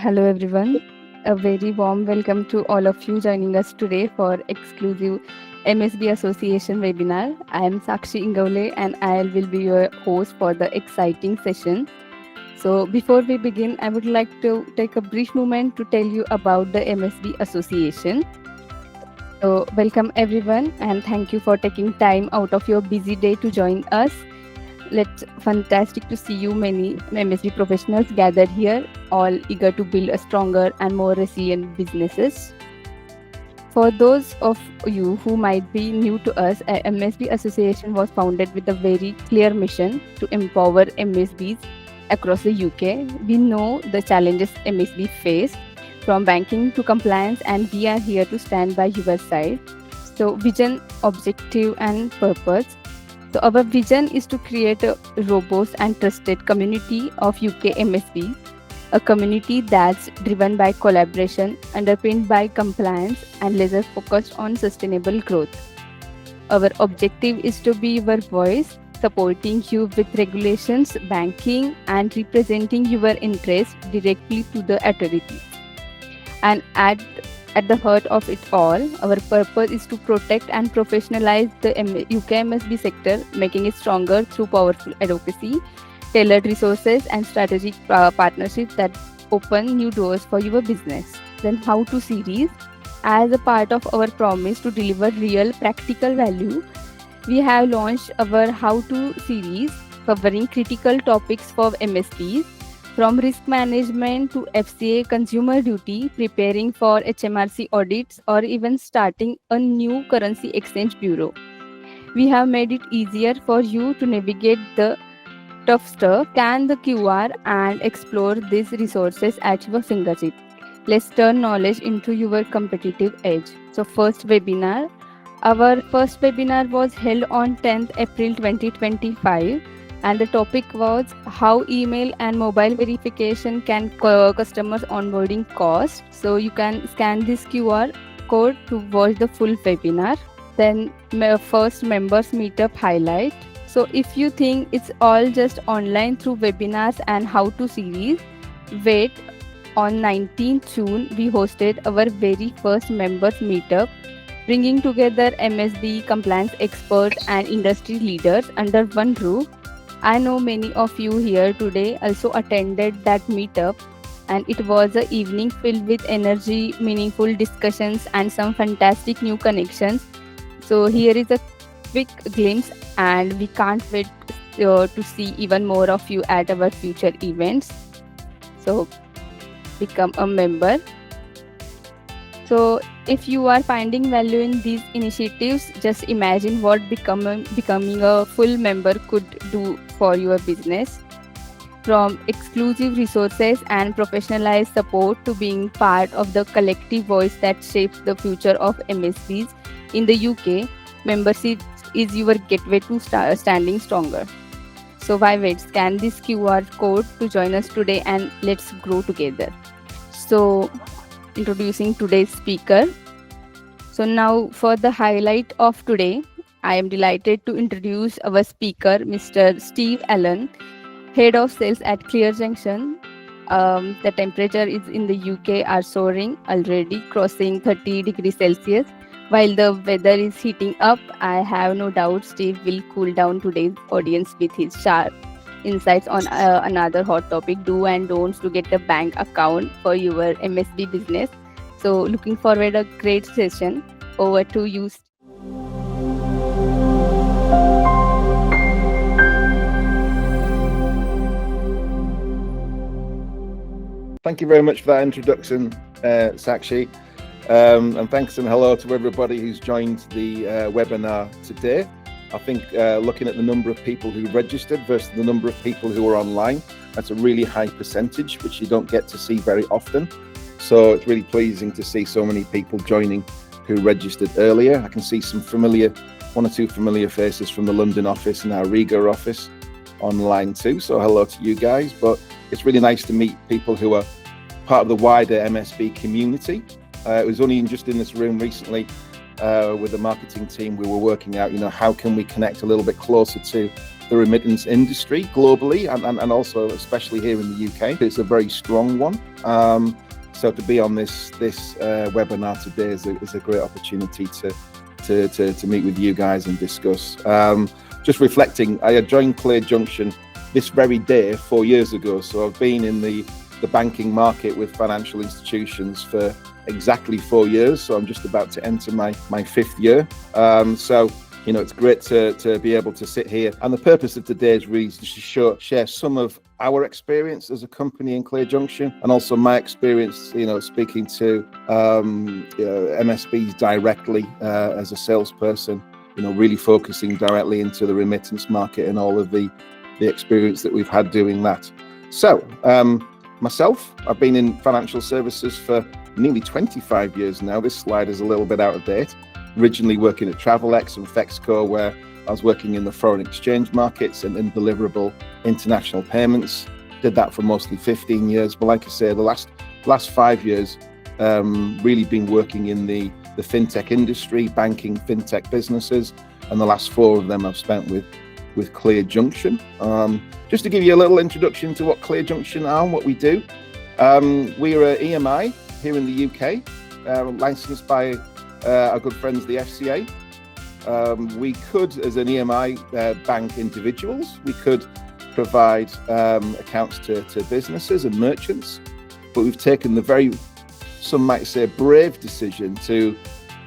Hello, everyone. A very warm welcome to all of you joining us today for exclusive MSB Association webinar. I am Sakshi Ingole and I will be your host for the exciting session. So, before we begin, I would like to take a brief moment to tell you about the MSB Association. So, welcome everyone, and thank you for taking time out of your busy day to join us. Let's fantastic to see you many MSB professionals gathered here, all eager to build a stronger and more resilient businesses. For those of you who might be new to us, MSB Association was founded with a very clear mission to empower MSBs across the UK. We know the challenges MSB face from banking to compliance, and we are here to stand by your side. So, vision, objective, and purpose. So, our vision is to create a robust and trusted community of UK MSBs, a community that's driven by collaboration, underpinned by compliance, and laser focused on sustainable growth. Our objective is to be your voice, supporting you with regulations, banking, and representing your interests directly to the authorities. And at the heart of it all, our purpose is to protect and professionalize the UK MSB sector, making it stronger through powerful advocacy, tailored resources, and strategic partnerships that open new doors for your business. Then, How to series. As a part of our promise to deliver real practical value, we have launched our How to series covering critical topics for MSPs, from risk management to FCA consumer duty, preparing for HMRC audits, or even starting a new currency exchange bureau. We have made it easier for you to navigate the tough stuff, scan the QR, and explore these resources at your fingertip. Let's turn knowledge into your competitive edge. So, first webinar. Our first webinar was held on 10th April 2025. And the topic was how email and mobile verification can customers onboarding cost. So you can scan this QR code to watch the full webinar. Then first members meetup highlight. So if you think it's all just online through webinars and how to series, wait. On 19th June, we hosted our very first members meetup, bringing together MSB compliance experts and industry leaders under one roof. I know many of you here today also attended that meetup, and it was an evening filled with energy, meaningful discussions, and some fantastic new connections. So, here is a quick glimpse, and we can't wait to see even more of you at our future events. So, become a member. So, if you are finding value in these initiatives, just imagine what becoming a full member could do for your business. From exclusive resources and professionalized support to being part of the collective voice that shapes the future of MSBs in the UK, membership is your gateway to standing stronger. So why wait? Scan this QR code to join us today and let's grow together. So, introducing today's speaker. So now for the highlight of today, I am delighted to introduce our speaker, Mr. Steve Allen, Head of Sales at Clear Junction. The temperature is in the UK are soaring already, crossing 30 degrees Celsius. While the weather is heating up, I have no doubt Steve will cool down today's audience with his sharp insights on another hot topic, do and don'ts to get a bank account for your MSB business. So looking forward a great session. Over to you. Thank you very much for that introduction, Sakshi. And thanks and hello to everybody who's joined the webinar today. I think looking at the number of people who registered versus the number of people who are online, that's a really high percentage, which you don't get to see very often. So it's really pleasing to see so many people joining who registered earlier. I can see one or two familiar faces from the London office and our Riga office online too. So hello to you guys. But it's really nice to meet people who are part of the wider MSB community. It was only just in this room recently with the marketing team, we were working out, how can we connect a little bit closer to the remittance industry globally and also especially here in the UK. It's a very strong one. So to be on this webinar today is a great opportunity to meet with you guys and discuss. Just reflecting, I had joined Clear Junction this very day 4 years ago. So I've been in the banking market with financial institutions for exactly 4 years. So I'm just about to enter my 5th year. So it's great to be able to sit here. And the purpose of today is really to share some of our experience as a company in Clear Junction, and also my experience, speaking to MSBs directly as a salesperson, really focusing directly into the remittance market and all of the experience that we've had doing that. So myself, I've been in financial services for nearly 25 years now. This slide is a little bit out of date. Originally working at Travelex and Fexco, where I was working in the foreign exchange markets and in deliverable international payments. Did that for mostly 15 years. But like I say, the last 5 years, really been working in the fintech industry, banking fintech businesses. And the last 4 of them I've spent with Clear Junction. Just to give you a little introduction to what Clear Junction are and what we do. We're an EMI here in the UK, licensed by our good friends, the FCA. We could, as an EMI, bank individuals. We could provide accounts to businesses and merchants, but we've taken some might say, brave decision to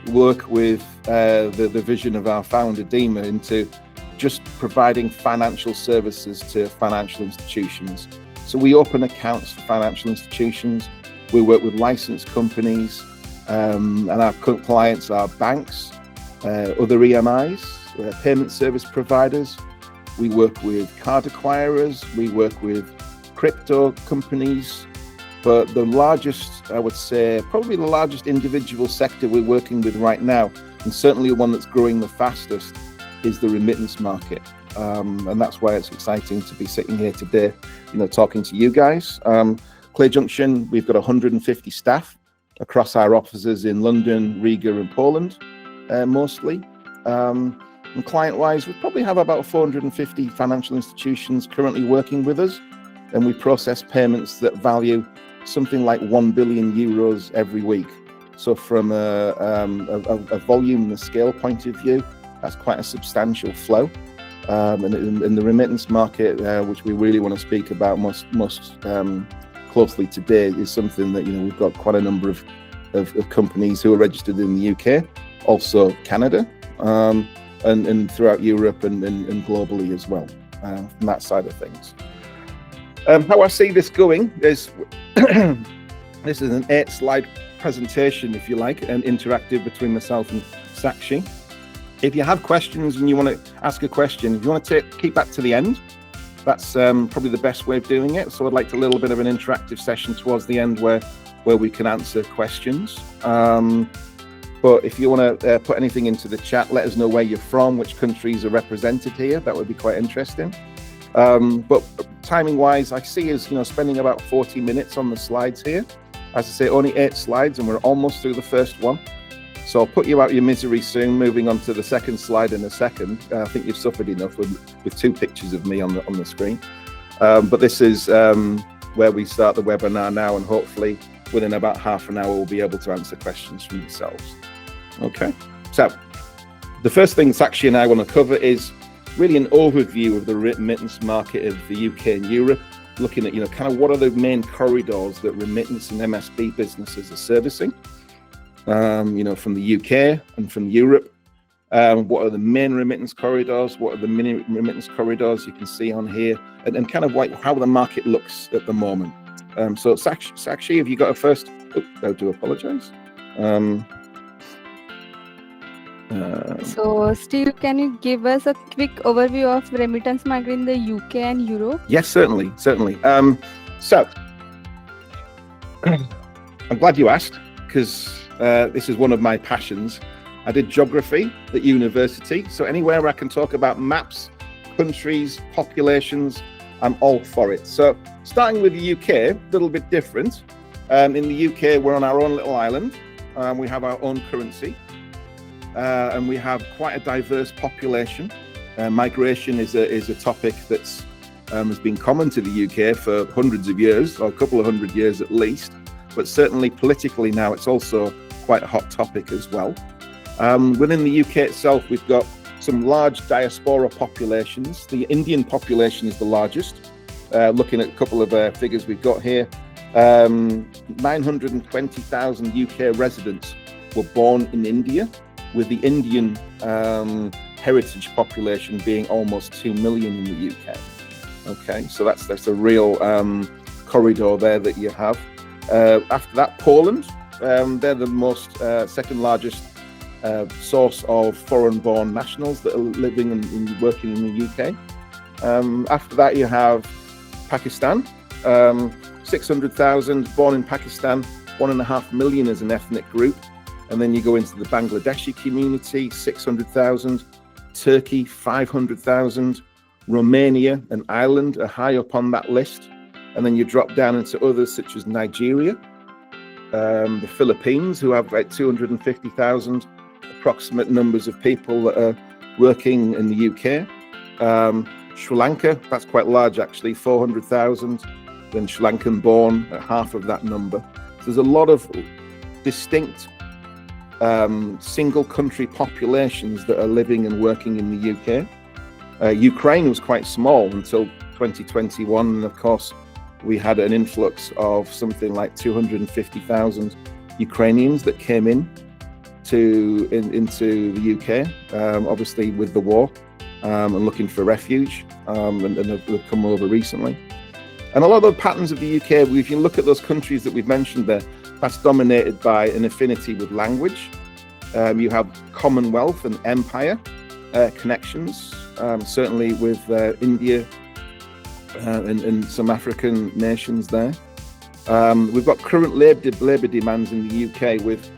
work with the vision of our founder, Dima, into just providing financial services to financial institutions. So we open accounts for financial institutions. We work with licensed companies, and our clients are banks, other EMIs, payment service providers. We work with card acquirers. We work with crypto companies. But the largest, I would say, probably the largest individual sector we're working with right now, and certainly one that's growing the fastest, is the remittance market. And that's why it's exciting to be sitting here today, talking to you guys. Clear Junction, we've got 150 staff across our offices in London, Riga and Poland, mostly. And client-wise, we probably have about 450 financial institutions currently working with us, and we process payments that value something like 1 billion euros every week. So from a volume and a scale point of view, that's quite a substantial flow. And in the remittance market, which we really want to speak about most closely today, is something that we've got quite a number of companies who are registered in the UK, also Canada, and throughout Europe and globally as well, from that side of things. How I see this going is this is an 8-slide presentation, if you like, and interactive between myself and Sakshi. If you have questions and you want to ask a question, if you want to keep that to the end, that's probably the best way of doing it. So I'd like a little bit of an interactive session towards the end where we can answer questions. But if you want to put anything into the chat, let us know where you're from, which countries are represented here. That would be quite interesting. But timing wise, I see us spending about 40 minutes on the slides here. As I say, only 8 slides and we're almost through the first one. So I'll put you out your misery soon, moving on to the second slide in a second. I think you've suffered enough with 2 pictures of me on the screen. But this is where we start the webinar now, and hopefully within about half an hour we'll be able to answer questions from yourselves. Okay, so the first thing Sakshi and I want to cover is really an overview of the remittance market of the UK and Europe, looking at kind of what are the main corridors that remittance and MSB businesses are servicing. From the UK and from Europe. What are the main remittance corridors? What are the mini remittance corridors you can see on here? And kind of like how the market looks at the moment. So Sakshi, have you got a first? Oh, I do apologize. So Steve, can you give us a quick overview of remittance market in the UK and Europe? Yes, certainly. So I'm glad you asked, because this is one of my passions. I did geography at university, so anywhere where I can talk about maps, countries, populations, I'm all for it. So starting with the UK, a little bit different. In the UK, we're on our own little island. We have our own currency, and we have quite a diverse population. Migration is a topic that's has been common to the UK for hundreds of years, or a couple of hundred years at least, but certainly politically now it's also quite a hot topic as well. Within the UK itself, we've got some large diaspora populations. The Indian population is the largest. Looking at a couple of figures we've got here, 920,000 UK residents were born in India, with the Indian heritage population being almost 2 million in the UK. Okay, so that's a real corridor there that you have. After that, Poland, they're the most second largest source of foreign-born nationals that are living and working in the UK. After that, you have Pakistan, 600,000 born in Pakistan, 1.5 million as an ethnic group. And then you go into the Bangladeshi community, 600,000, Turkey, 500,000, Romania and Ireland are high up on that list. And then you drop down into others such as Nigeria, the Philippines, who have like 250,000 approximate numbers of people that are working in the UK. Sri Lanka, that's quite large actually, 400,000. Then Sri Lankan born at half of that number. So there's a lot of distinct single country populations that are living and working in the UK. Ukraine was quite small until 2021, and of course we had an influx of something like 250,000 Ukrainians that came into the UK, obviously with the war, and looking for refuge, and have come over recently. And a lot of the patterns of the UK, if you look at those countries that we've mentioned there, that's dominated by an affinity with language. You have Commonwealth and Empire connections, certainly with India and some African nations there. We've got current labour demands in the UK with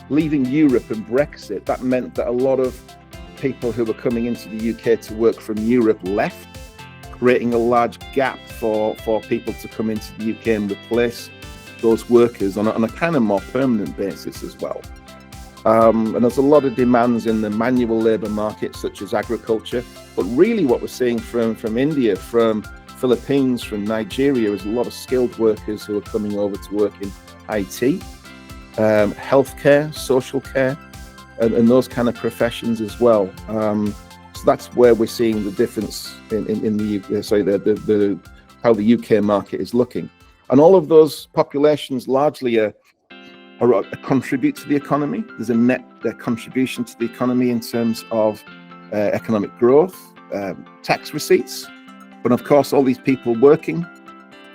leaving Europe and Brexit. That meant that a lot of people who were coming into the UK to work from Europe left, creating a large gap for people to come into the UK and replace those workers on a kind of more permanent basis as well. And there's a lot of demands in the manual labour market, such as agriculture. But really what we're seeing from India, from Philippines, from Nigeria, is a lot of skilled workers who are coming over to work in IT, healthcare, social care, and those kind of professions as well. So that's where we're seeing the difference in the UK, how the UK market is looking. And all of those populations largely contribute to the economy. There's a net contribution to the economy in terms of economic growth, tax receipts. But of course, all these people working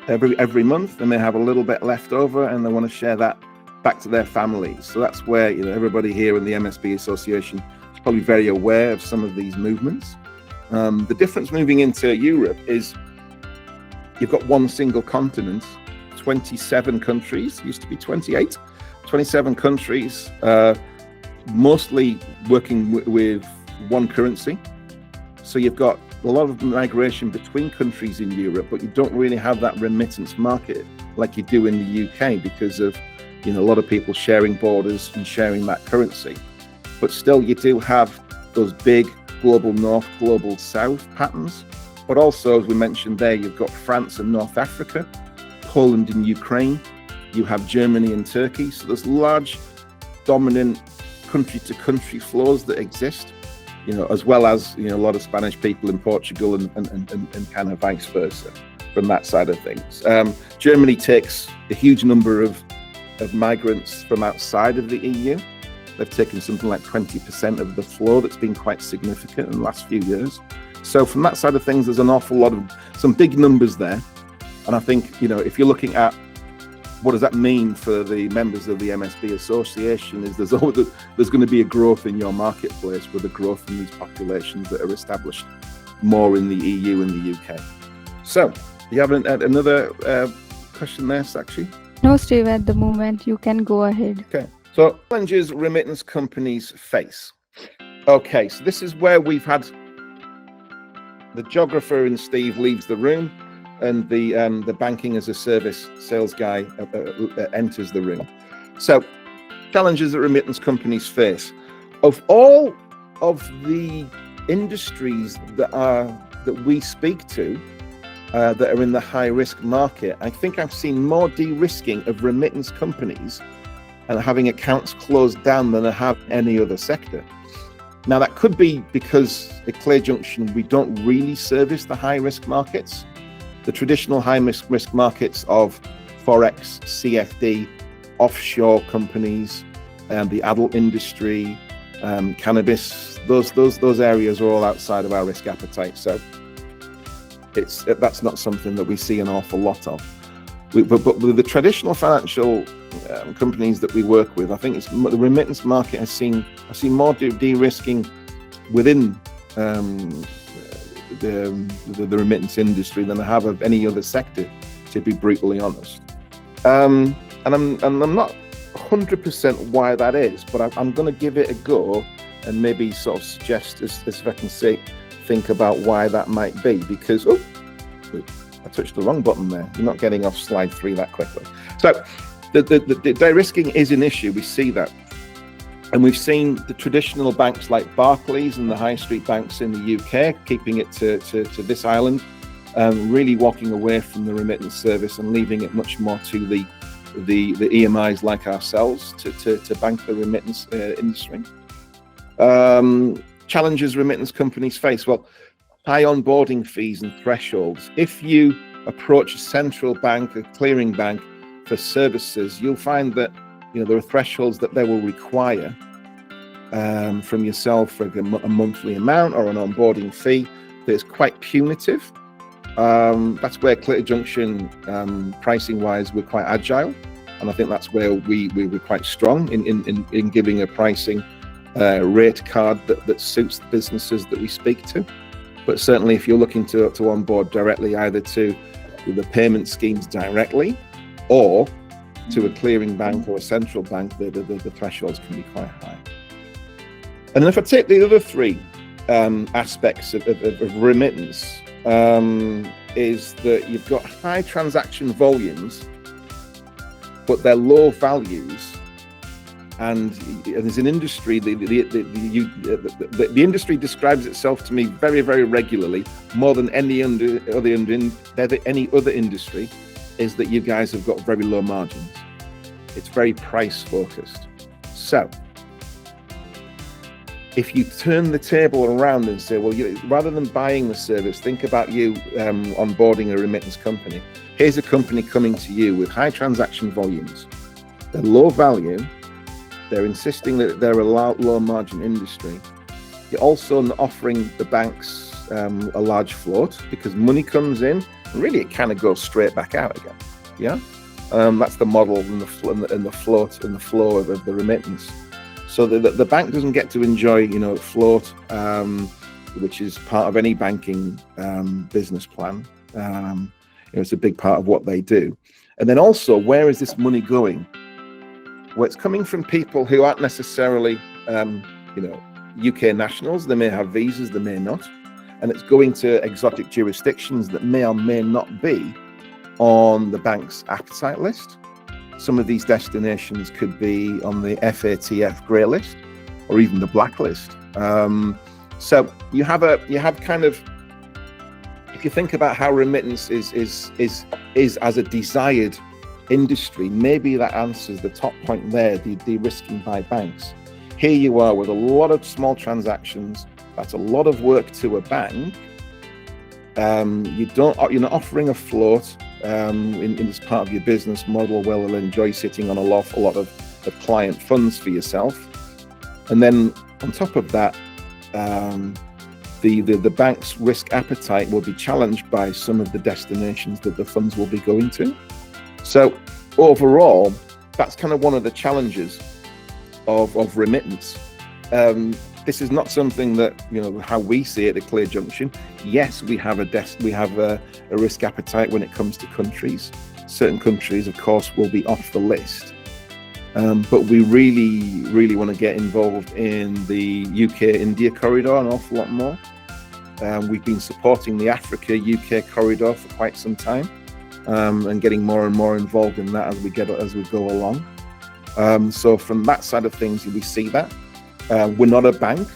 every month, and they have a little bit left over, and they want to share that back to their families. So that's where everybody here in the MSB Association is probably very aware of some of these movements. The difference moving into Europe is you've got one single continent, 27 countries, used to be 28, 27 countries, mostly working with one currency. So you've got a lot of migration between countries in Europe, but you don't really have that remittance market like you do in the UK because of a lot of people sharing borders and sharing that currency. But still, you do have those big global north, global south patterns. But also, as we mentioned there, you've got France and North Africa, Poland and Ukraine, you have Germany and Turkey. So there's large dominant country to country flows that exist, as well as a lot of Spanish people in Portugal and kind of vice versa from that side of things. Germany takes a huge number of migrants from outside of the EU. They've taken something like 20% of the flow. That's been quite significant in the last few years. So from that side of things, there's an awful lot of some big numbers there. And I think, if you're looking at what does that mean for the members of the MSB Association, is there's going to be a growth in your marketplace with a growth in these populations that are established more in the EU and the UK. So, you have another question there, Sakshi? No, Steve, at the moment. You can go ahead. Okay. So, challenges remittance companies face. Okay, so this is where we've had the geographer and Steve leaves the room, and the banking as a service sales guy enters the room. So, challenges that remittance companies face. Of all of the industries that we speak to that are in the high risk market, I think I've seen more de-risking of remittance companies and having accounts closed down than I have any other sector. Now, that could be because at Clear Junction, we don't really service the high risk markets, the traditional high risk markets of Forex, CFD, offshore companies, the adult industry, cannabis. Those areas are all outside of our risk appetite. So that's not something that we see an awful lot of. But with the traditional financial companies that we work with, I think it's the remittance market I've seen more de-risking within the remittance industry than I have of any other sector, to be brutally honest. And I'm not 100% why that is, but I'm going to give it a go and maybe sort of suggest, as if I can say, think about why that might be. Because I touched the wrong button there. You're not getting off slide 3 that quickly. So the de-risking is an issue. We see that. And we've seen the traditional banks like Barclays and the high street banks in the UK keeping it to this island, really walking away from the remittance service and leaving it much more to the EMIs like ourselves to bank the remittance industry. Challenges remittance companies face, well, high onboarding fees and thresholds. If you approach a central bank, a clearing bank for services, you'll find that there are thresholds that they will require from yourself for a monthly amount or an onboarding fee that is quite punitive. That's where Clear Junction, pricing wise, we're quite agile, and I think that's where we're quite strong in giving a pricing rate card that suits the businesses that we speak to. But certainly if you're looking to onboard directly either to the payment schemes directly or to a clearing bank or a central bank, the thresholds can be quite high. And if I take the other 3 aspects of remittance, is that you've got high transaction volumes, but they're low values. And as an industry, the industry describes itself to me very, very regularly, more than any other industry, is that you guys have got very low margins. It's very price focused. So if you turn the table around and say, well, rather than buying the service, think about you onboarding a remittance company. Here's a company coming to you with high transaction volumes. They're low value. They're insisting that they're a low margin industry. You're also offering the banks a large float, because money comes in and really it kind of goes straight back out again. Yeah, that's the model and the float and the flow of the remittance. So the bank doesn't get to enjoy float, which is part of any banking business plan. It's a big part of what they do. And then also, where is this money going? Well, it's coming from people who aren't necessarily, UK nationals. They may have visas, they may not. And it's going to exotic jurisdictions that may or may not be on the bank's appetite list. Some of these destinations could be on the FATF grey list or even the blacklist. So you have kind of, if you think about how remittance is as a desired industry, maybe that answers the top point there, the de-risking by banks. Here you are with a lot of small transactions. That's a lot of work to a bank. You're not offering a float in this part of your business model where they'll enjoy sitting on a lot of client funds for yourself. And then on top of that, the bank's risk appetite will be challenged by some of the destinations that the funds will be going to. So overall, that's kind of one of the challenges of remittance. This is not something that, how we see it at Clear Junction. Yes, we have a risk appetite when it comes to countries. Certain countries, of course, will be off the list. But we really, really want to get involved in the UK-India corridor an awful lot more. We've been supporting the Africa-UK corridor for quite some time. And getting more and more involved in that as we go along. So from that side of things, we see that. We're not a bank.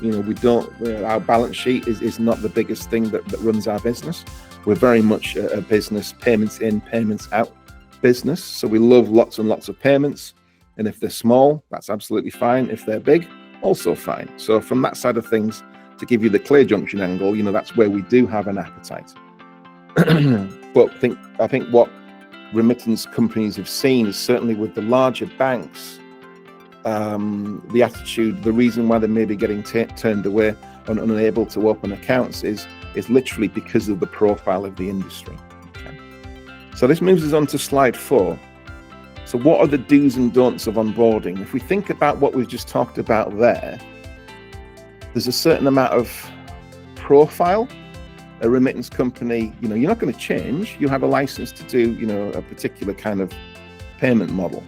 We don't. Our balance sheet is not the biggest thing that runs our business. We're very much a business payments in, payments out business. So we love lots and lots of payments. And if they're small, that's absolutely fine. If they're big, also fine. So from that side of things, to give you the Clear Junction angle, that's where we do have an appetite. But I think what remittance companies have seen is certainly with the larger banks, the attitude, the reason why they may be getting turned away and unable to open accounts is literally because of the profile of the industry. Okay. So this moves us on to slide 4. So what are the do's and don'ts of onboarding? If we think about what we've just talked about there's a certain amount of profile. A remittance company, you're not going to change. You have a license to do, a particular kind of payment model.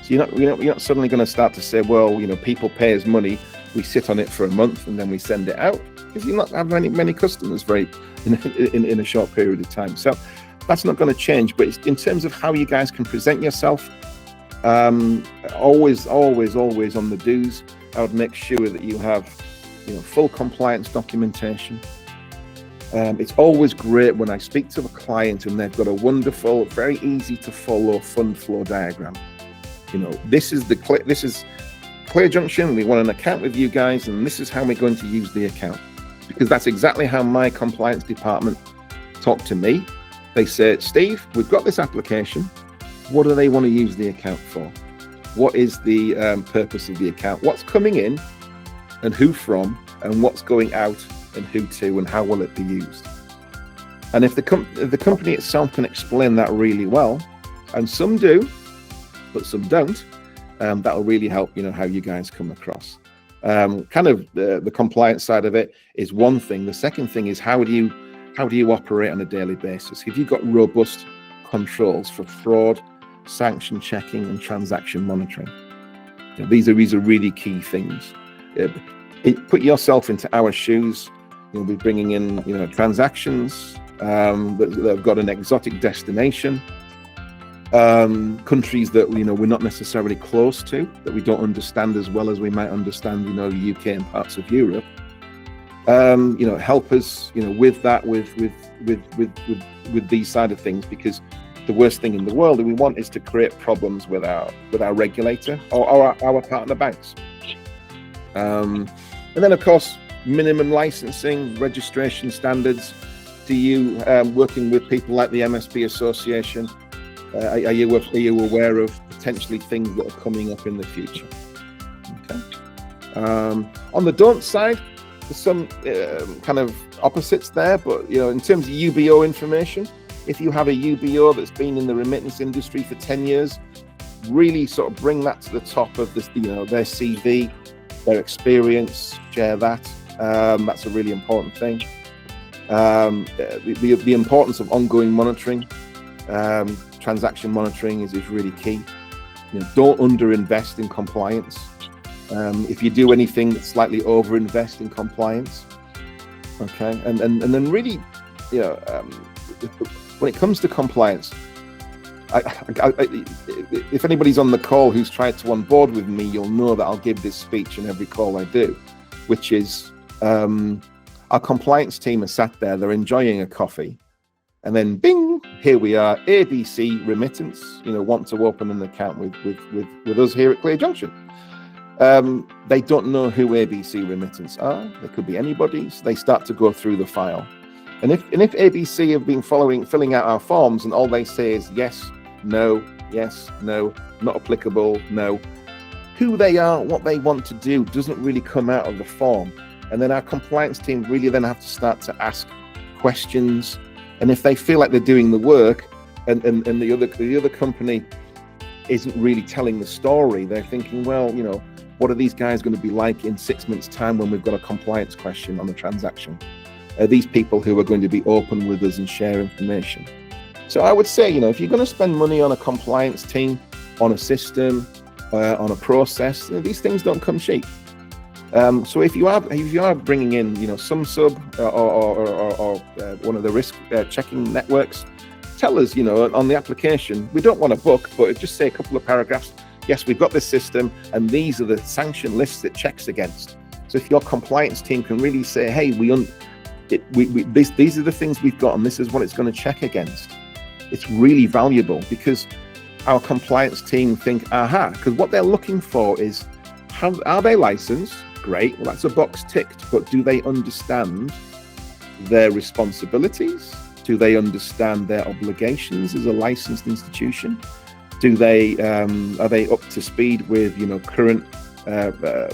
So you're not suddenly going to start to say, well, people pay us money, we sit on it for a month and then we send it out, because you're not having many customers in a short period of time. So that's not going to change. But in terms of how you guys can present yourself, always on the do's, I would make sure that you have, full compliance documentation. It's always great when I speak to a client and they've got a wonderful, very easy to follow fund flow diagram. This is Clear Junction. We want an account with you guys, and this is how we're going to use the account, because that's exactly how my compliance department talk to me. They say, Steve, we've got this application. What do they want to use the account for? What is the purpose of the account? What's coming in and who from, and what's going out and who to, and how will it be used? And if the company itself can explain that really well, and some do, but some don't, that'll really help, how you guys come across. The compliance side of it is one thing. The second thing is how do you operate on a daily basis? Have you got robust controls for fraud, sanction checking, and transaction monitoring? These are really key things. Put yourself into our shoes. You'll be bringing in, transactions that have got an exotic destination, countries that we're not necessarily close to, that we don't understand as well as we might understand, the UK and parts of Europe. Help us, with that, with these side of things, because the worst thing in the world that we want is to create problems with our regulator or our partner banks. And then, of course, minimum licensing, registration standards. Do you working with people like the MSB Association? Are you aware of potentially things that are coming up in the future? Okay. On the don't side, there's some kind of opposites there, but in terms of UBO information, if you have a UBO that's been in the remittance industry for 10 years, really sort of bring that to the top of this, their CV, their experience, share that. That's a really important thing. The importance of ongoing monitoring, transaction monitoring is really key. Don't underinvest in compliance. If you do anything, slightly overinvest in compliance. Okay, and then really, when it comes to compliance, if anybody's on the call who's tried to onboard with me, you'll know that I'll give this speech in every call I do, which is our compliance team are sat there, they're enjoying a coffee, and then bing, here we are, ABC Remittance, want to open an account with us here at Clear Junction. They don't know who ABC Remittance are. They could be anybody. So they start to go through the file. And if ABC have been filling out our forms and all they say is yes, no, not applicable, no, who they are, what they want to do doesn't really come out of the form. And then our compliance team really then have to start to ask questions. And if they feel like they're doing the work and the other company isn't really telling the story, they're thinking, well, what are these guys going to be like in 6 months' time when we've got a compliance question on a transaction? Are these people who are going to be open with us and share information? So I would say, if you're going to spend money on a compliance team, on a system, on a process, these things don't come cheap. So if you are bringing in, some sub or one of the risk checking networks, tell us, on the application, we don't want a book, but just say a couple of paragraphs. Yes, we've got this system, and these are the sanction lists it checks against. So if your compliance team can really say, hey, these are the things we've got and this is what it's going to check against, it's really valuable, because our compliance team think, because what they're looking for is, are they licensed? Great, well, that's a box ticked, but do they understand their responsibilities? Do they understand their obligations as a licensed institution? Are they up to speed with current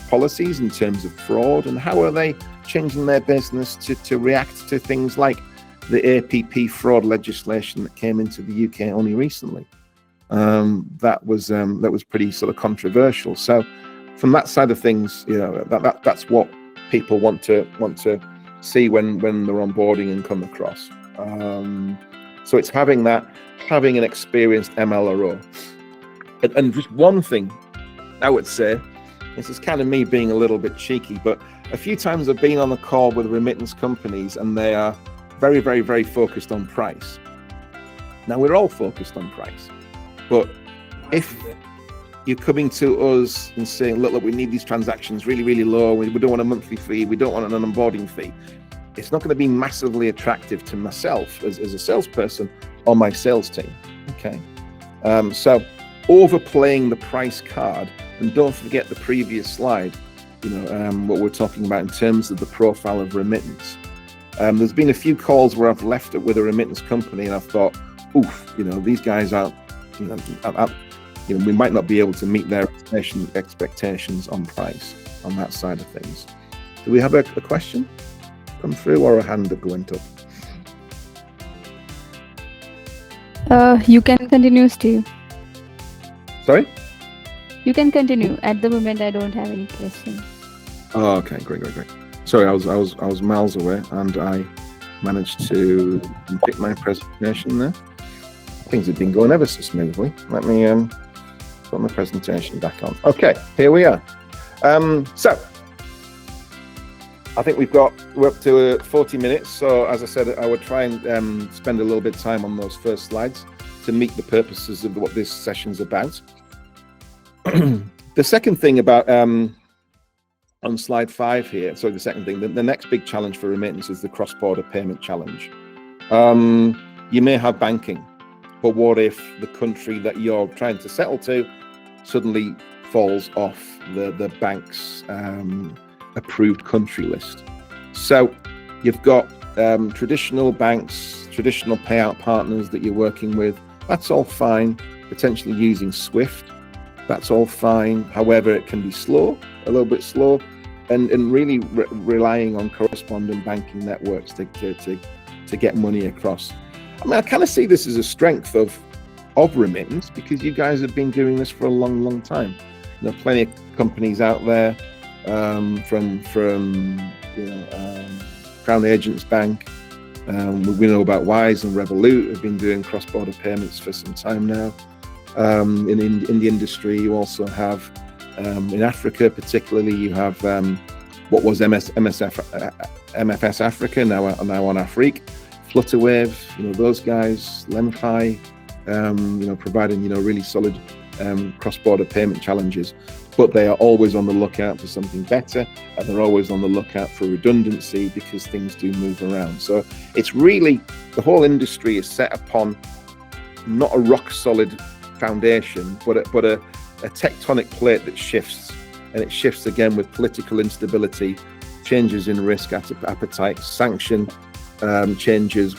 policies in terms of fraud, and how are they changing their business to react to things like the APP fraud legislation that came into the UK only recently? That was pretty sort of controversial. So from that side of things, that's what people want to see when they're onboarding and come across. So it's having an experienced MLRO. And just one thing I would say, this is kind of me being a little bit cheeky, but a few times I've been on a call with remittance companies and they are very, very, very focused on price. Now, we're all focused on price, but if you're coming to us and saying, look, we need these transactions really, really low, we don't want a monthly fee, we don't want an onboarding fee, it's not going to be massively attractive to myself as a salesperson or my sales team. Okay, so overplaying the price card, and don't forget the previous slide, what we're talking about in terms of the profile of remittance. There's been a few calls where I've left it with a remittance company and I've thought, oof, these guys aren't, we might not be able to meet their expectations on price on that side of things. Do we have a question come through or a hand that went up? You can continue, Steve. Sorry? You can continue. At the moment, I don't have any questions. Oh, okay, great. Sorry, I was miles away and I managed to pick my presentation there. Things have been going ever so smoothly. Let me put my presentation back on. Okay, here we are. So I think we're up to 40 minutes. So as I said, I would try and spend a little bit of time on those first slides to meet the purposes of what this session's about. The second thing about on slide 5 here, so the second thing, the next big challenge for remittance is the cross-border payment challenge. You may have banking, but what if the country that you're trying to settle to suddenly falls off the bank's approved country list? So you've got traditional banks, traditional payout partners that you're working with. That's all fine. Potentially using SWIFT, that's all fine. However, it can be slow, a little bit slow, and really relying on correspondent banking networks to get money across. I mean, I kind of see this as a strength of remittance, because you guys have been doing this for a long, long time. Plenty of companies out there, from Crown Agents Bank. We know about Wise and Revolut have been doing cross-border payments for some time now. In the industry, you also have in Africa, particularly, you have what was MFS Africa, now on Afrique, Flutterwave, those guys, Lemfi, providing really solid cross-border payment challenges. But they are always on the lookout for something better, and they're always on the lookout for redundancy, because things do move around. So it's really, the whole industry is set upon not a rock solid foundation, but a tectonic plate that shifts, and it shifts again with political instability, changes in risk appetite, sanction changes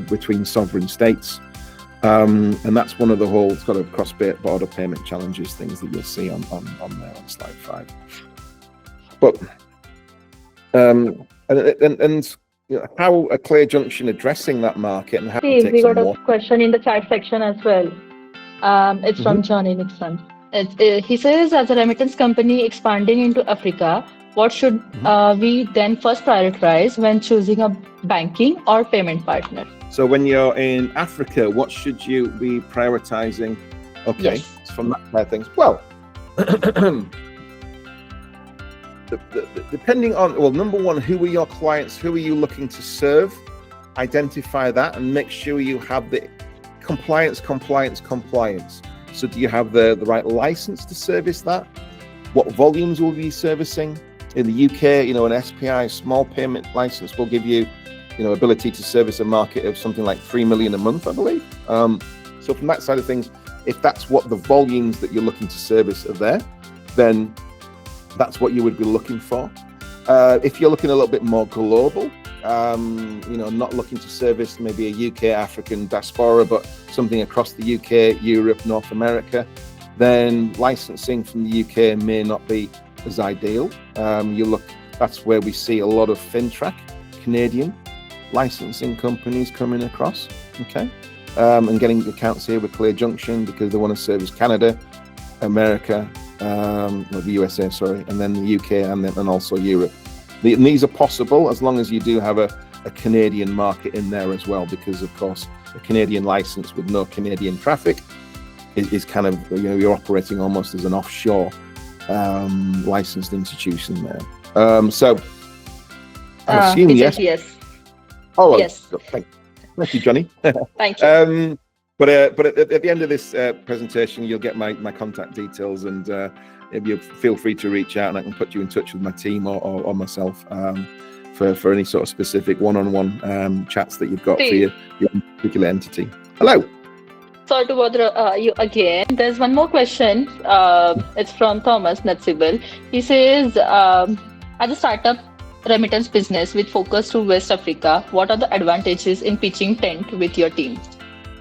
between sovereign states, and that's one of the whole sort of cross-border payment challenges things that you'll see on there on slide 5. But how a Clear Junction addressing that market, and how Steve, it we takes got a question in the chat section as well. It's from Johnny Nixon. He says, as a remittance company expanding into Africa, what should we then first prioritize when choosing a banking or payment partner? So when you're in Africa, what should you be prioritizing? Okay, yes. From that side of things. Well, depending on, number one, who are your clients? Who are you looking to serve? Identify that and make sure you have the compliance. So do you have the right license to service that? What volumes will you be servicing? In the UK, an SPI small payment license will give you, ability to service a market of something like 3 million a month, I believe. So from that side of things, if that's what the volumes that you're looking to service are there, then that's what you would be looking for. If you're looking a little bit more global, not looking to service maybe a UK African diaspora, but something across the UK, Europe, North America, then licensing from the UK may not be as ideal. That's where we see a lot of FinTrack, Canadian licensing companies coming across, okay? And getting accounts here with Clear Junction because they want to service Canada, America, the USA, sorry, and then the UK and also Europe. And these are possible as long as you do have a Canadian market in there as well, because of course a Canadian license with no Canadian traffic is kind of, you're operating almost as an offshore licensed institution there. So I'm assuming yes. Oh, yes. Thank you, Johnny. Thank you. But at the end of this presentation, you'll get my contact details, and if you feel free to reach out, and I can put you in touch with my team or myself for any sort of specific one-on-one chats that you've got for your particular entity. Hello. Sorry to bother you again. There's one more question. It's from Thomas Natsibil. He says, as a startup remittance business with focus to West Africa, what are the advantages in pitching tent with your team?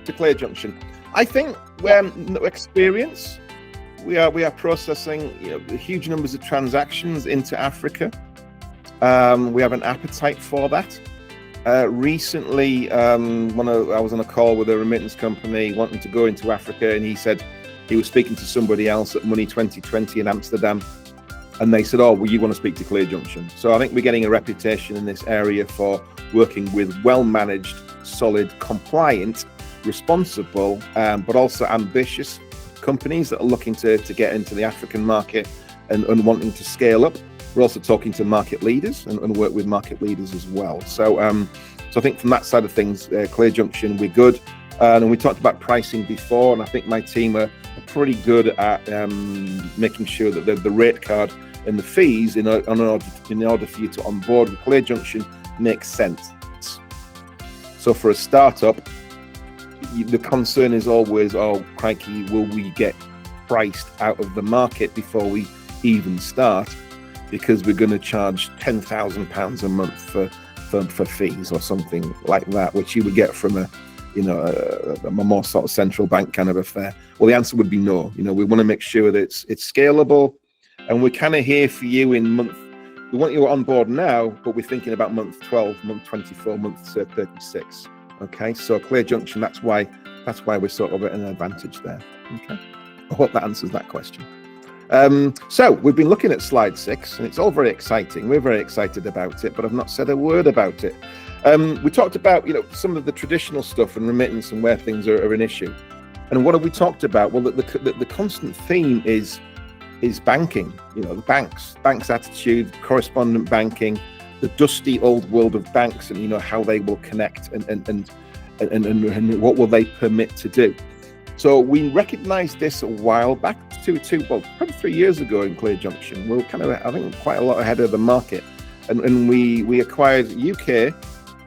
To Clear Junction, I think experience. We are processing huge numbers of transactions into Africa. We have an appetite for that. Recently, I was on a call with a remittance company wanting to go into Africa, and he said he was speaking to somebody else at Money 2020 in Amsterdam, and they said, "Oh, well, you want to speak to Clear Junction?" So I think we're getting a reputation in this area for working with well-managed, solid, compliant, responsible, but also ambitious companies that are looking to get into the African market and wanting to scale up. We're also talking to market leaders and work with market leaders as well. So I think from that side of things, Clear Junction, we're good. And we talked about pricing before, and I think my team are pretty good at making sure that the rate card and the fees in order for you to onboard with Clear Junction makes sense. So for a startup, the concern is always, oh crikey, will we get priced out of the market before we even start, because we're going to charge £10,000 a month for fees or something like that, which you would get from a more sort of central bank kind of affair. Well, the answer would be no. We want to make sure that it's scalable, and we're kind of here for you in we want you on board now, but we're thinking about month 12, month 24, month 36. Okay, so Clear Junction, that's why we're sort of at an advantage there. Okay, I hope that answers that question. So we've been looking at slide 6, and it's all very exciting. We're very excited about it, but I've not said a word about it. We talked about some of the traditional stuff and remittance and where things are an issue. And what have we talked about? Well, the constant theme is banking. The banks' attitude, correspondent banking, the dusty old world of banks, and how they will connect and what will they permit to do. So we recognized this a while back, probably 3 years ago in Clear Junction. We were kind of, I think, quite a lot ahead of the market, and we acquired UK,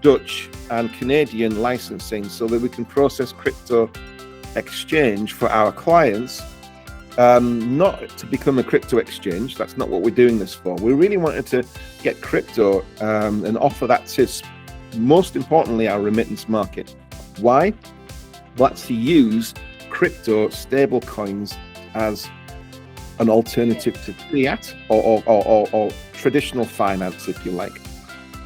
Dutch, and Canadian licensing so that we can process crypto exchange for our clients. Not to become a crypto exchange. That's not what we're doing this for. We really wanted to get crypto and offer that to, most importantly, our remittance market. Why? Well, that's to use crypto stable coins as an alternative to fiat or traditional finance, if you like.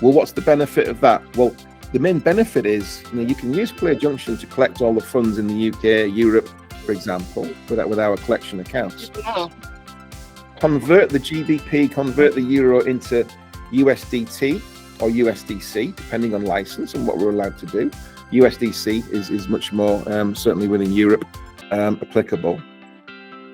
Well, what's the benefit of that? Well, the main benefit is you can use Clear Junction to collect all the funds in the UK, Europe, for example, with our collection accounts. Convert the GBP, convert the euro into USDT or USDC, depending on license and what we're allowed to do. USDC is much more, certainly within Europe, applicable.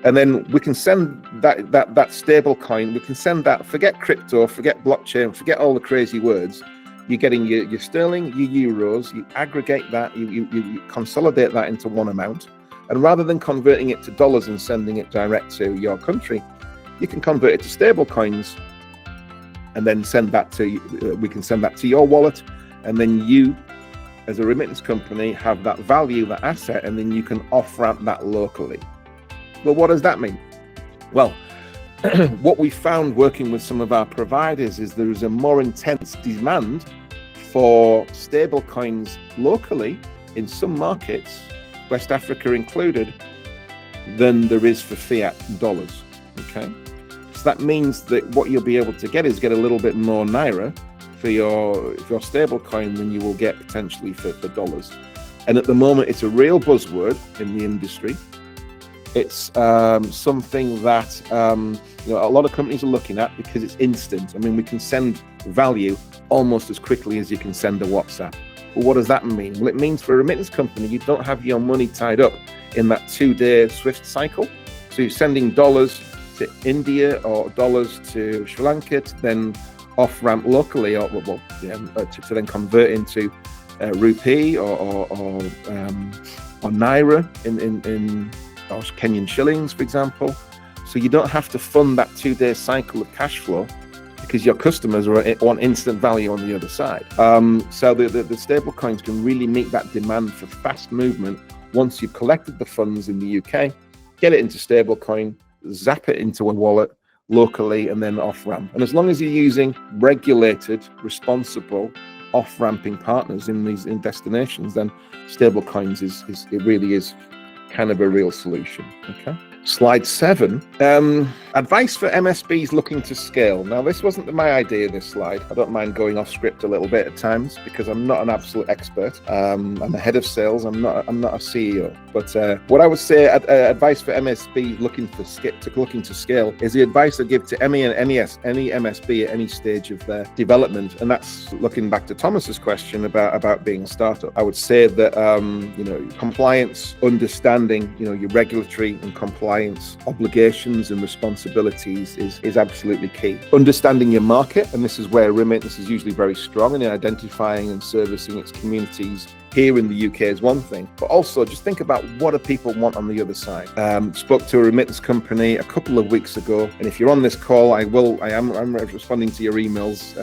And then we can send that stable coin, we can send that, forget crypto, forget blockchain, forget all the crazy words. You're getting your sterling, your euros, you aggregate that, you consolidate that into one amount. And rather than converting it to dollars and sending it direct to your country, you can convert it to stable coins and then send that to we can send that to your wallet, and then you, as a remittance company, have that value, that asset, and then you can off-ramp that locally. Well, what does that mean? Well, what we found working with some of our providers is there is a more intense demand for stable coins locally in some markets, West Africa included, than there is for fiat dollars. Okay, so that means that what you'll be able to get is get a little bit more naira for your stable coin than you will get potentially for dollars. And at the moment, it's a real buzzword in the industry. It's something that a lot of companies are looking at because it's instant. I mean, we can send value almost as quickly as you can send a WhatsApp. But what does that mean? Well, it means for a remittance company, you don't have your money tied up in that 2-day SWIFT cycle. So you're sending dollars to India or dollars to Sri Lanka to then off-ramp locally, or to then convert into rupee or naira in or Kenyan shillings, for example. So you don't have to fund that 2-day cycle of cash flow because your customers want instant value on the other side. So the stable coins can really meet that demand for fast movement. Once you've collected the funds in the UK, get it into stable coin, zap it into a wallet locally, and then off-ramp. And as long as you're using regulated, responsible off-ramping partners in destinations, then stable coins it really is kind of a real solution. Okay. Slide 7, advice for MSBs looking to scale. Now, this wasn't my idea, this slide. I don't mind going off script a little bit at times because I'm not an absolute expert. I'm a head of sales. I'm not a CEO. But what I would say, advice for MSB looking to scale, is the advice I give to any MSB at any stage of their development. And that's looking back to Thomas's question about being a startup. I would say that compliance, understanding, your regulatory and compliance obligations and responsibilities is absolutely key. Understanding your market, and this is where remittance is usually very strong in identifying and servicing its communities here in the UK is one thing, but also just think about what do people want on the other side. Spoke to a remittance company a couple of weeks ago, and if you're on this call, I'm responding to your emails.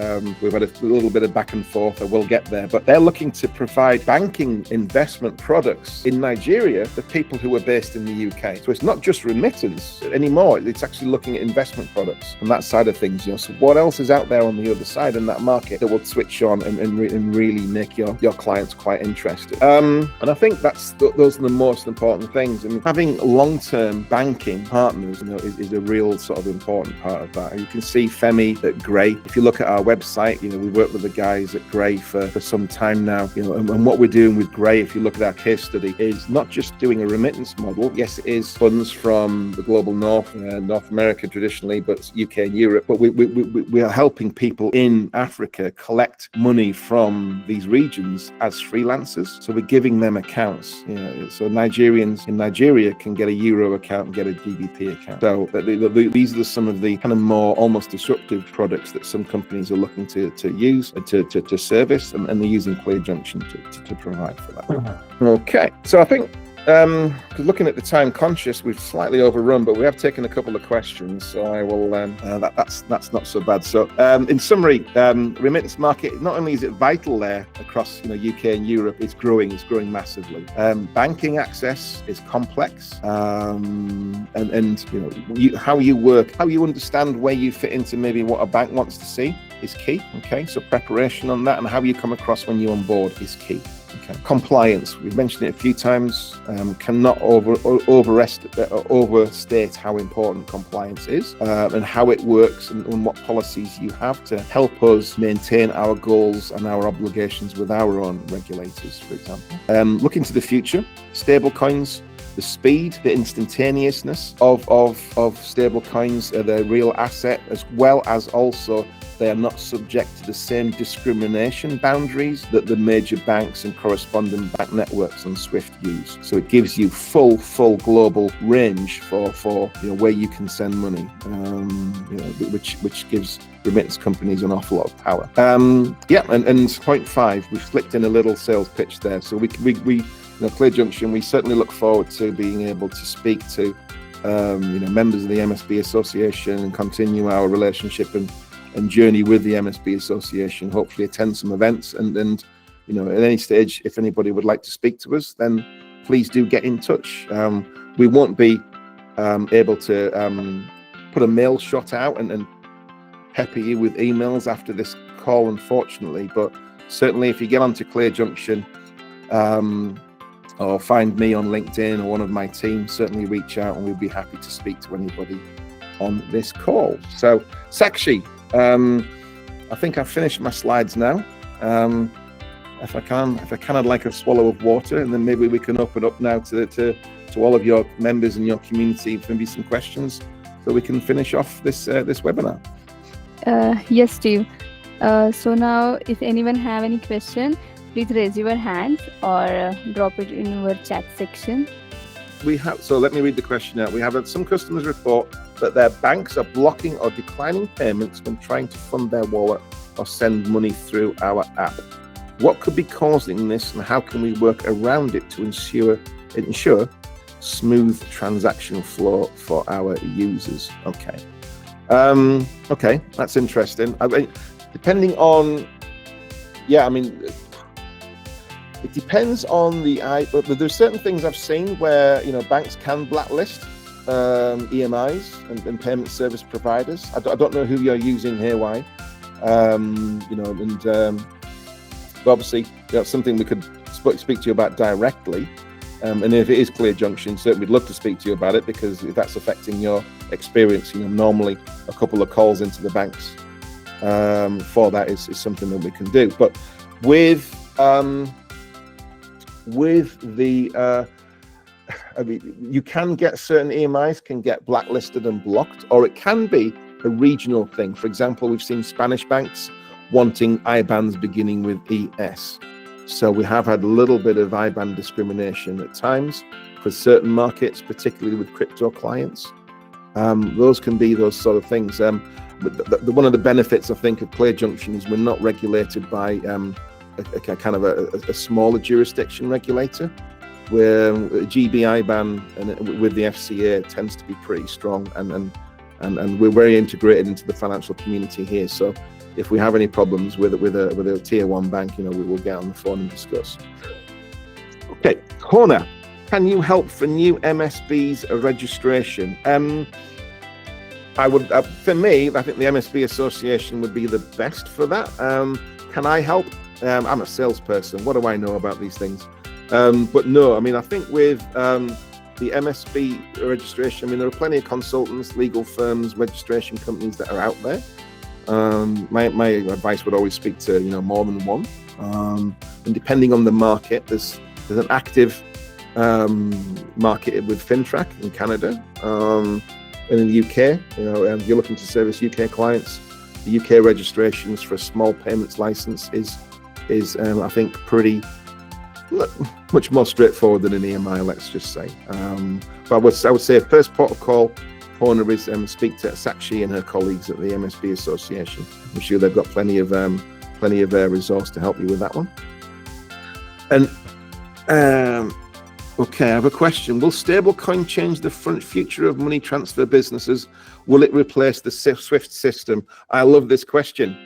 We've had a little bit of back and forth. I will get there, but they're looking to provide banking investment products in Nigeria for people who are based in the UK. So it's not just remittance anymore. It's actually looking at investment products on that side of things. So what else is out there on the other side in that market that will switch on and really make your clients quite interested? And I think those are the most important things. And having long-term banking partners, is a real sort of important part of that. And you can see Femi at Grey. If you look at our website, we work with the guys at Grey for some time now. And what we're doing with Grey, if you look at our case study, is not just doing a remittance model. Yes, it is funds from the global North America traditionally, but UK and Europe. But we are helping people in Africa collect money from these regions as freelancers. So we're giving them accounts. So Nigerians in Nigeria can get a Euro account and get a GBP account. So these are some of the kind of more almost disruptive products that some companies are looking to use to service, and they're using Clear Junction to provide for that. Okay, so I think because looking at the time conscious, we've slightly overrun, but we have taken a couple of questions, so I will that's not so bad. So in summary, remittance market, not only is it vital there across UK and Europe, it's growing massively. Banking access is complex, and how you work, how you understand where you fit into maybe what a bank wants to see is key. Okay, so preparation on that and how you come across when you onboard is key. Okay. Compliance, we've mentioned it a few times, cannot overstate how important compliance is, and how it works, and what policies you have to help us maintain our goals and our obligations with our own regulators, for example. Looking to the future, stable coins, the speed, the instantaneousness of stable coins are the real asset, as well as also they are not subject to the same discrimination boundaries that the major banks and corresponding bank networks on SWIFT use. So it gives you full global range for where you can send money, which gives remittance companies an awful lot of power. And point 5, we've slipped in a little sales pitch there. So we Clear Junction, we certainly look forward to being able to speak to members of the MSB Association and continue our relationship and journey with the MSB Association, hopefully attend some events, and you know, at any stage, if anybody would like to speak to us, then please do get in touch. We won't be able to put a mail shot out and pepper you with emails after this call, unfortunately, but certainly if you get onto Clear Junction or find me on LinkedIn or one of my team, certainly reach out and we'll be happy to speak to anybody on this call. So Sakshi, I think I've finished my slides now. If I can, I'd like a swallow of water, and then maybe we can open up now to all of your members in your community for maybe some questions, so we can finish off this webinar. Yes, Steve. So now, if anyone have any question, please raise your hands or drop it in our chat section. So let me read the question out. We have had some customers report that their banks are blocking or declining payments when trying to fund their wallet or send money through our app. What could be causing this, and how can we work around it to ensure smooth transaction flow for our users? Okay. Okay, that's interesting. I mean, depending on, it depends on but there's certain things I've seen where, you know, banks can blacklist EMIs and payment service providers. I don't know who you're using here, why, you know, and but obviously, you know, something we could speak to you about directly. And if it is Clear Junction, certainly we'd love to speak to you about it, because if that's affecting your experience, you know, normally a couple of calls into the banks for that is something that we can do. But with the, I mean, you can get certain EMIs can get blacklisted and blocked, or it can be a regional thing. For example, we've seen Spanish banks wanting IBANs beginning with ES. So we have had a little bit of IBAN discrimination at times for certain markets, particularly with crypto clients. Those can be those sort of things. But one of the benefits, I think, of Clear Junction is we're not regulated by a kind of a smaller jurisdiction regulator, where GB IBAN and with the FCA tends to be pretty strong, and we're very integrated into the financial community here. So if we have any problems with a tier one bank, you know, we will get on the phone and discuss. Okay, Hona, can you help for new MSBs registration? I would, for me, I think the MSB Association would be the best for that. Can I help? I'm a salesperson. What do I know about these things? But no, I mean, I think with the MSB registration, I mean, there are plenty of consultants, legal firms, registration companies that are out there. My advice would always speak to, you know, more than one. And depending on the market, there's an active market with FinTrack in Canada, and in the UK. You know, if you're looking to service UK clients, the UK registrations for a small payments license is I think pretty much more straightforward than an EMI, let's just say. But I would say first port of call, Hona, is speak to Sakshi and her colleagues at the MSB Association. I'm sure they've got plenty of resource to help you with that one. And okay, I have a question. Will stablecoin change the future of money transfer businesses? Will it replace the SWIFT system? I love this question.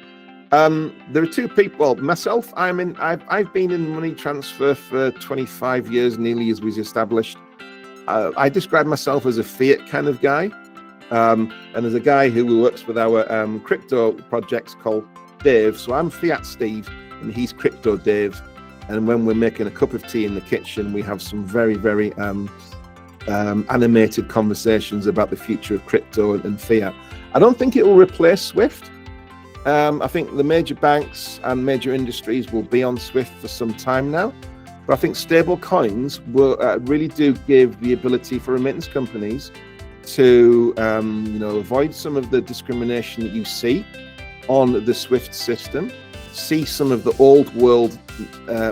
There are two people. Myself, I've been in money transfer for 25 years, nearly, as we've established. I describe myself as a fiat kind of guy. And there's a guy who works with our crypto projects called Dave. So I'm Fiat Steve and he's Crypto Dave. And when we're making a cup of tea in the kitchen, we have some very, very animated conversations about the future of crypto and fiat. I don't think it will replace SWIFT. I think the major banks and major industries will be on SWIFT for some time now. But I think stable coins will really do give the ability for remittance companies to avoid some of the discrimination that you see on the SWIFT system, see some of the old world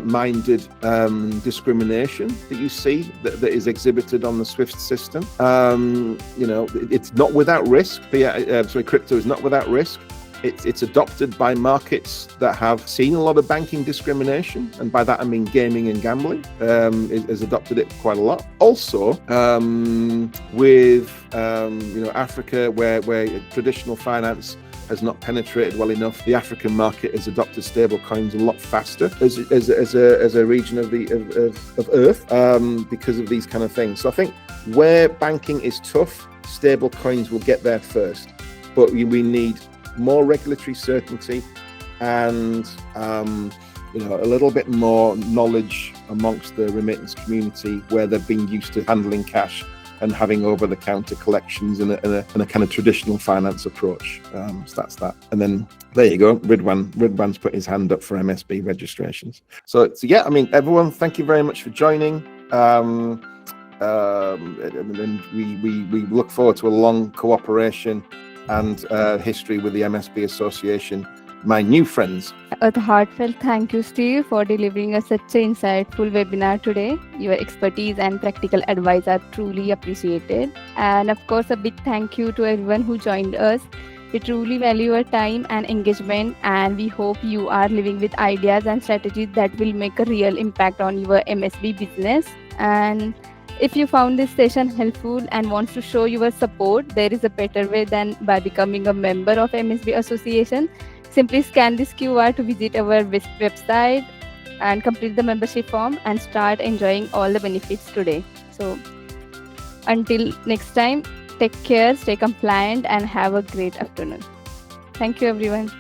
minded discrimination that you see that is exhibited on the SWIFT system. It's not without risk. Crypto is not without risk. It's adopted by markets that have seen a lot of banking discrimination, and by that I mean gaming and gambling has adopted it quite a lot. Also, with Africa, where traditional finance has not penetrated well enough. The African market has adopted stable coins a lot faster as a region of Earth because of these kind of things. So I think where banking is tough, stable coins will get there first. But we need more regulatory certainty and a little bit more knowledge amongst the remittance community where they've been used to handling cash and having over-the-counter collections in a kind of traditional finance approach. So that's that. And then there you go. Ridwan's put his hand up for MSB registrations. So yeah, I mean, everyone, thank you very much for joining. And we look forward to a long cooperation and history with the MSB Association, my new friends. A heartfelt thank you, Steve, for delivering us such an insightful webinar today. Your expertise and practical advice are truly appreciated. And of course, a big thank you to everyone who joined us. We truly value your time and engagement, and we hope you are living with ideas and strategies that will make a real impact on your MSB business. And if you found this session helpful and wants to show your support, there is a better way than by becoming a member of MSB Association. Simply scan this QR to visit our website and complete the membership form and start enjoying all the benefits today. So until next time, take care, stay compliant, and have a great afternoon. Thank you, everyone.